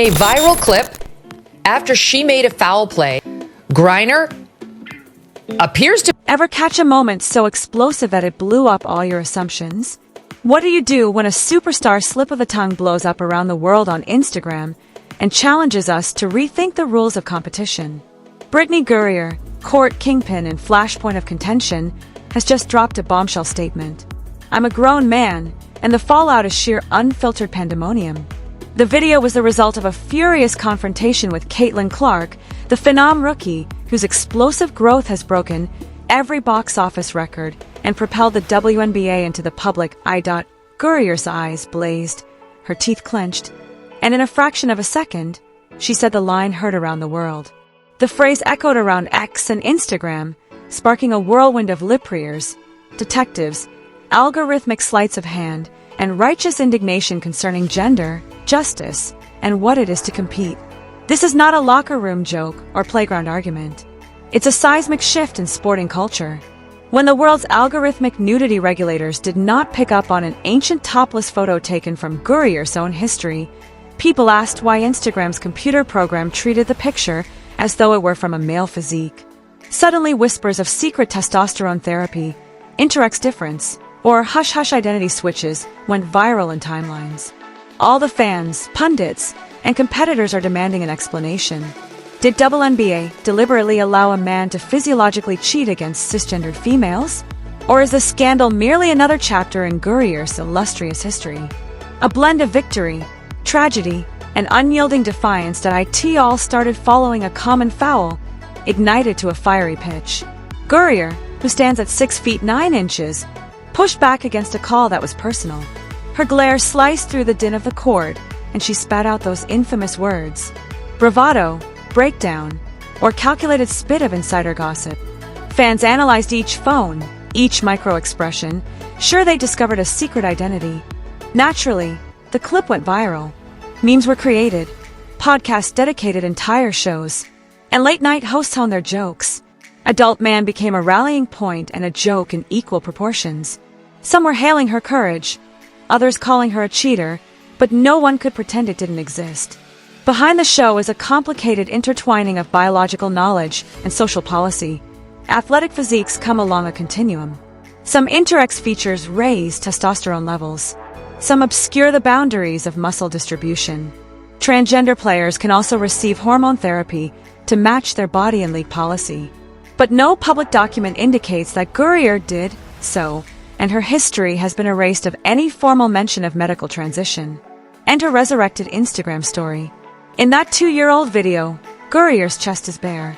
A viral clip after she made a foul play. Griner appears to ever catch a moment so explosive that it blew up all your assumptions? What do you do when a superstar slip of the tongue blows up around the world on Instagram and challenges us to rethink the rules of competition? Brittney Griner, court kingpin and flashpoint of contention, has just dropped a bombshell statement. "I'm a grown man, and the fallout is sheer unfiltered pandemonium." The video was the result of a furious confrontation with Caitlin Clark, the phenom rookie whose explosive growth has broken every box office record and propelled the WNBA into the public eye. Griner's eyes blazed, her teeth clenched, and in a fraction of a second, she said the line heard around the world. The phrase echoed around X and Instagram, sparking a whirlwind of lip readers, detectives, algorithmic sleights of hand, and righteous indignation concerning gender, justice, and what it is to compete. This is not a locker room joke or playground argument. It's a seismic shift in sporting culture. When the world's algorithmic nudity regulators did not pick up on an ancient topless photo taken from Griner's own history, people asked why Instagram's computer program treated the picture as though it were from a male physique. Suddenly, whispers of secret testosterone therapy, Interx difference, or hush-hush identity switches went viral in timelines. All the fans, pundits, and competitors are demanding an explanation. Did WNBA deliberately allow a man to physiologically cheat against cisgendered females? Or is the scandal merely another chapter in Griner's illustrious history? A blend of victory, tragedy, and unyielding defiance that it all started following a common foul, ignited to a fiery pitch. Griner, who stands at 6 feet 9 inches, pushed back against a call that was personal. Her glare sliced through the din of the court, and she spat out those infamous words: bravado, breakdown, or calculated spit of insider gossip. Fans analyzed each phone, each micro-expression, sure they discovered a secret identity. Naturally, the clip went viral. Memes were created, podcasts dedicated entire shows, and late-night hosts honed their jokes. Adult man became a rallying point and a joke in equal proportions. Some were hailing her courage, others calling her a cheater, but no one could pretend it didn't exist. Behind the show is a complicated intertwining of biological knowledge and social policy. Athletic physiques come along a continuum. Some Interx features raise testosterone levels. Some obscure the boundaries of muscle distribution. Transgender players can also receive hormone therapy to match their body and league policy. But no public document indicates that Griner did so, and her history has been erased of any formal mention of medical transition. And her resurrected Instagram story. In that 2-year-old video, Griner's chest is bare,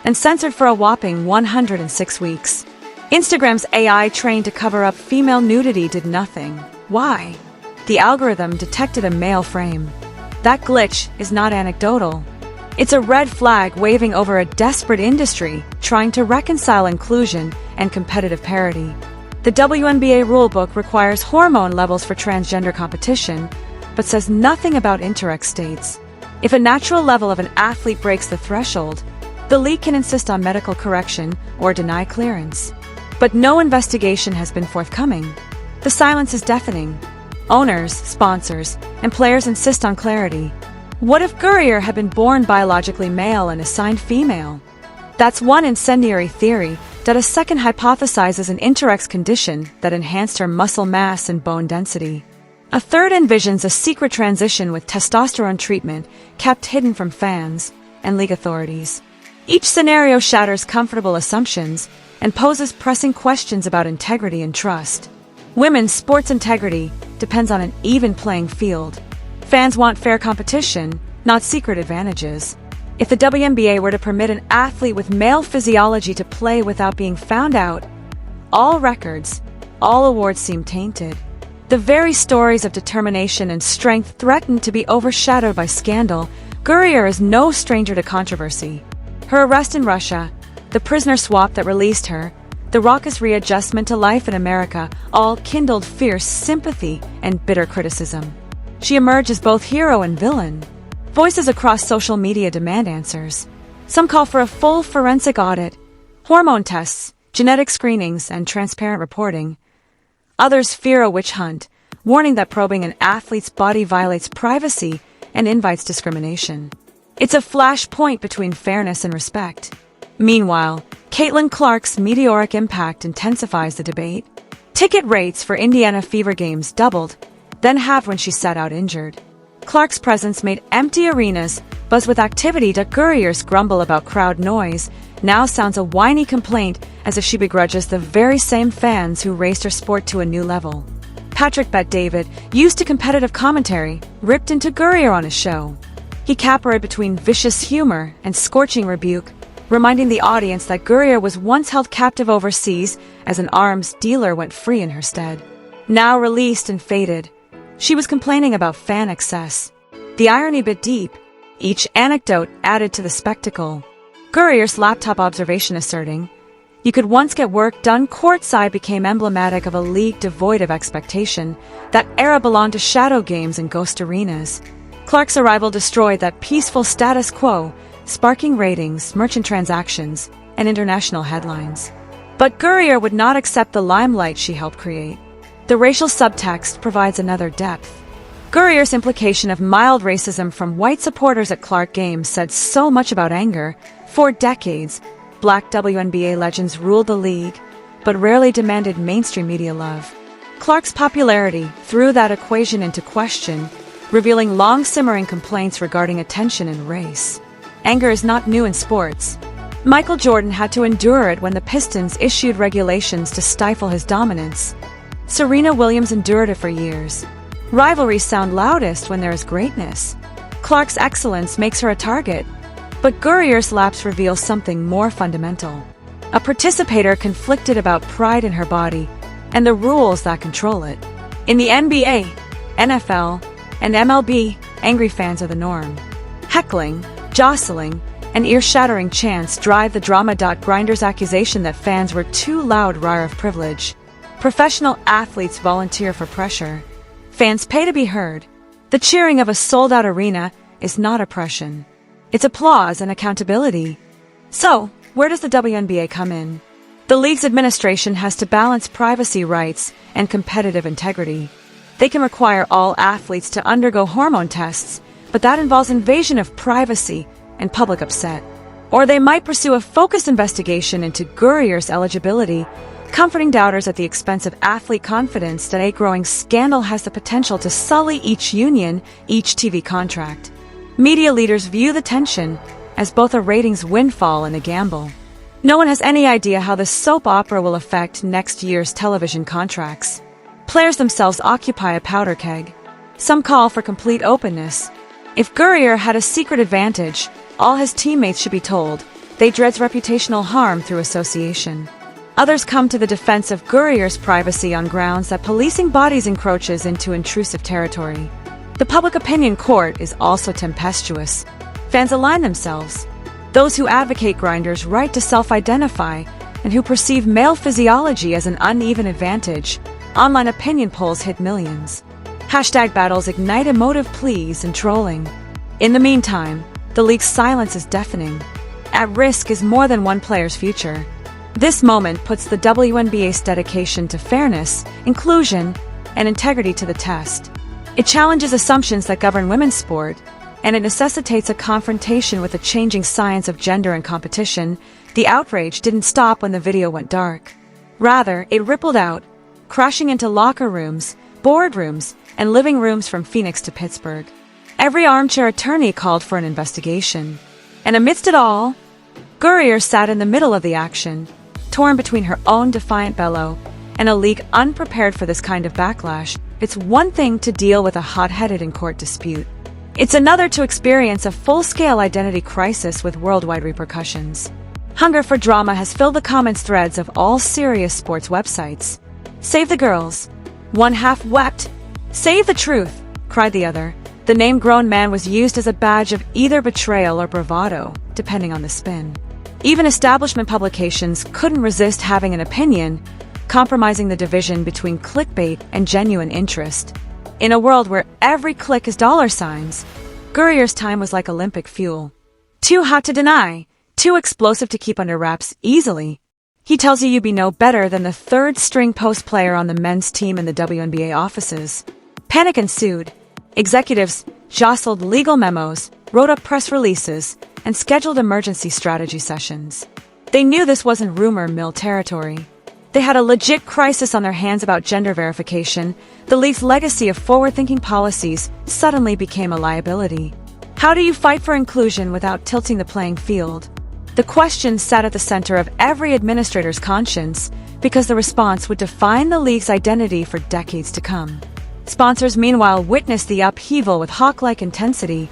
and censored for a whopping 106 weeks. Instagram's AI trained to cover up female nudity did nothing. Why? The algorithm detected a male frame. That glitch is not anecdotal. It's a red flag waving over a desperate industry trying to reconcile inclusion and competitive parity. The WNBA rulebook requires hormone levels for transgender competition, but says nothing about Interx states. If a natural level of an athlete breaks the threshold, the league can insist on medical correction or deny clearance. But no investigation has been forthcoming. The silence is deafening. Owners, sponsors, and players insist on clarity. What if Griner had been born biologically male and assigned female? That's one incendiary theory that a second hypothesizes an Interx condition that enhanced her muscle mass and bone density. A third envisions a secret transition with testosterone treatment kept hidden from fans and league authorities. Each scenario shatters comfortable assumptions and poses pressing questions about integrity and trust. Women's sports integrity depends on an even playing field. Fans want fair competition, not secret advantages. If the WNBA were to permit an athlete with male physiology to play without being found out, all records, all awards seem tainted. The very stories of determination and strength threaten to be overshadowed by scandal. Griner is no stranger to controversy. Her arrest in Russia, the prisoner swap that released her, the raucous readjustment to life in America, all kindled fierce sympathy and bitter criticism. She emerged as both hero and villain. Voices across social media demand answers. Some call for a full forensic audit, hormone tests, genetic screenings, and transparent reporting. Others fear a witch hunt, warning that probing an athlete's body violates privacy and invites discrimination. It's a flashpoint between fairness and respect. Meanwhile, Caitlin Clark's meteoric impact intensifies the debate. Ticket rates for Indiana Fever games doubled, then halved when she sat out injured. Clark's presence made empty arenas buzz with activity. Gurrier's grumble about crowd noise now sounds a whiny complaint, as if she begrudges the very same fans who raised her sport to a new level. Patrick Bet-David, used to competitive commentary, ripped into Gurrier on his show. He capered between vicious humor and scorching rebuke, reminding the audience that Gurrier was once held captive overseas as an arms dealer went free in her stead. Now released and faded, she was complaining about fan excess. The irony bit deep, each anecdote added to the spectacle. Gurrier's laptop observation asserting, "You could once get work done courtside," became emblematic of a league devoid of expectation. That era belonged to shadow games and ghost arenas. Clark's arrival destroyed that peaceful status quo, sparking ratings, merchant transactions, and international headlines. But Gurrier would not accept the limelight she helped create. The racial subtext provides another depth. Gurrier's implication of mild racism from white supporters at Clark games said so much about anger. For decades, Black WNBA legends ruled the league, but rarely demanded mainstream media love. Clark's popularity threw that equation into question, revealing long-simmering complaints regarding attention and race. Anger is not new in sports. Michael Jordan had to endure it when the Pistons issued regulations to stifle his dominance. Serena Williams endured it for years. Rivalries sound loudest when there is greatness. Clark's excellence makes her a target, but Gurrier's lapse reveals something more fundamental. A participator conflicted about pride in her body and the rules that control it. In the NBA, NFL, and MLB, angry fans are the norm. Heckling, jostling, and ear-shattering chants drive the drama. Grinder's accusation that fans were too loud rare of privilege. Professional athletes volunteer for pressure. Fans pay to be heard. The cheering of a sold-out arena is not oppression. It's applause and accountability. So, where does the WNBA come in? The league's administration has to balance privacy rights and competitive integrity. They can require all athletes to undergo hormone tests, but that involves invasion of privacy and public upset. Or they might pursue a focused investigation into Gurrier's eligibility, comforting doubters at the expense of athlete confidence that a growing scandal has the potential to sully each union, each TV contract. Media leaders view the tension as both a ratings windfall and a gamble. No one has any idea how the soap opera will affect next year's television contracts. Players themselves occupy a powder keg. Some call for complete openness. If Gurrier had a secret advantage, all his teammates should be told. They dreads reputational harm through association. Others come to the defense of Gurrier's privacy on grounds that policing bodies encroaches into intrusive territory. The public opinion court is also tempestuous. Fans align themselves. Those who advocate Grinder's right to self-identify and who perceive male physiology as an uneven advantage. Online opinion polls hit millions. Hashtag battles ignite emotive pleas and trolling. In the meantime, the league's silence is deafening. At risk is more than one player's future. This moment puts the WNBA's dedication to fairness, inclusion, and integrity to the test. It challenges assumptions that govern women's sport, and it necessitates a confrontation with the changing science of gender and competition. The outrage didn't stop when the video went dark. Rather, it rippled out, crashing into locker rooms, boardrooms, and living rooms from Phoenix to Pittsburgh. Every armchair attorney called for an investigation. And amidst it all, Gurrier sat in the middle of the action, torn between her own defiant bellow and a league unprepared for this kind of backlash. It's one thing to deal with a hot-headed in-court dispute. It's another to experience a full-scale identity crisis with worldwide repercussions. Hunger for drama has filled the comments threads of all serious sports websites. Save the girls. One half wept. Save the truth, cried the other. The name grown man was used as a badge of either betrayal or bravado, depending on the spin. Even establishment publications couldn't resist having an opinion, compromising the division between clickbait and genuine interest. In a world where every click is dollar signs, Gurrier's time was like Olympic fuel. Too hot to deny, too explosive to keep under wraps easily. He tells you be no better than the third-string post player on the men's team in the WNBA offices. Panic ensued. Executives jostled legal memos, wrote up press releases, and scheduled emergency strategy sessions. They knew this wasn't rumor mill territory. They had a legit crisis on their hands about gender verification. The league's legacy of forward-thinking policies suddenly became a liability. How do you fight for inclusion without tilting the playing field? The question sat at the center of every administrator's conscience because the response would define the league's identity for decades to come. Sponsors, meanwhile, witnessed the upheaval with hawk-like intensity.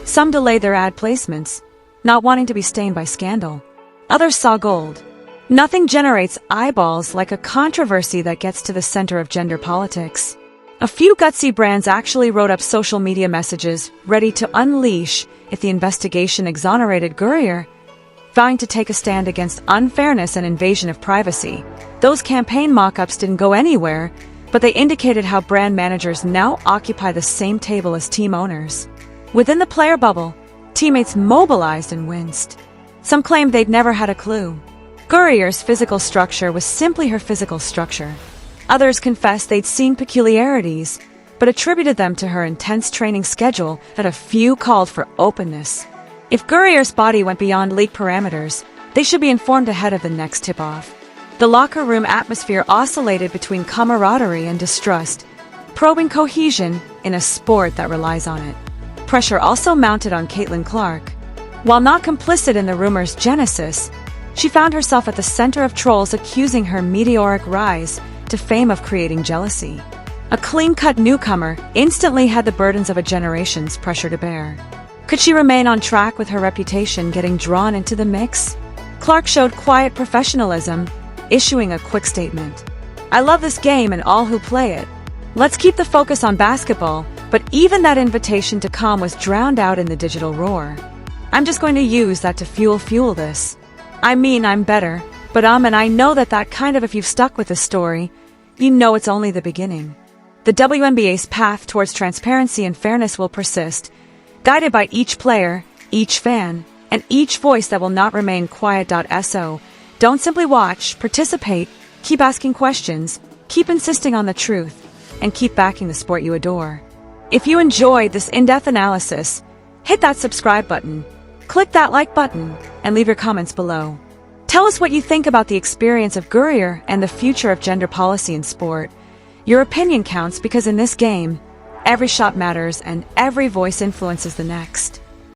Some delayed their ad placements, not wanting to be stained by scandal. Others saw gold. Nothing generates eyeballs like a controversy that gets to the center of gender politics. A few gutsy brands actually wrote up social media messages ready to unleash if the investigation exonerated Griner, vowing to take a stand against unfairness and invasion of privacy. Those campaign mock-ups didn't go anywhere, but they indicated how brand managers now occupy the same table as team owners. Within the player bubble, teammates mobilized and winced. Some claimed they'd never had a clue. Griner's physical structure was simply her physical structure. Others confessed they'd seen peculiarities, but attributed them to her intense training schedule that a few called for openness. If Griner's body went beyond league parameters, they should be informed ahead of the next tip-off. The locker room atmosphere oscillated between camaraderie and distrust, probing cohesion in a sport that relies on it. Pressure also mounted on Caitlin Clark. While not complicit in the rumor's genesis, she found herself at the center of trolls accusing her meteoric rise to fame of creating jealousy. A clean-cut newcomer instantly had the burdens of a generation's pressure to bear. Could she remain on track with her reputation getting drawn into the mix? Clark showed quiet professionalism, issuing a quick statement. "I love this game and all who play it. Let's keep the focus on basketball," but even that invitation to calm was drowned out in the digital roar. "I'm just going to use that to fuel this. I mean, I'm better, but and I know that kind of if you've stuck with this story, you know it's only the beginning." The WNBA's path towards transparency and fairness will persist, guided by each player, each fan, and each voice that will not remain quiet.so. Don't simply watch, participate, keep asking questions, keep insisting on the truth, and keep backing the sport you adore. If you enjoyed this in-depth analysis, hit that subscribe button, click that like button, and leave your comments below. Tell us what you think about the experience of Griner and the future of gender policy in sport. Your opinion counts because in this game, every shot matters and every voice influences the next.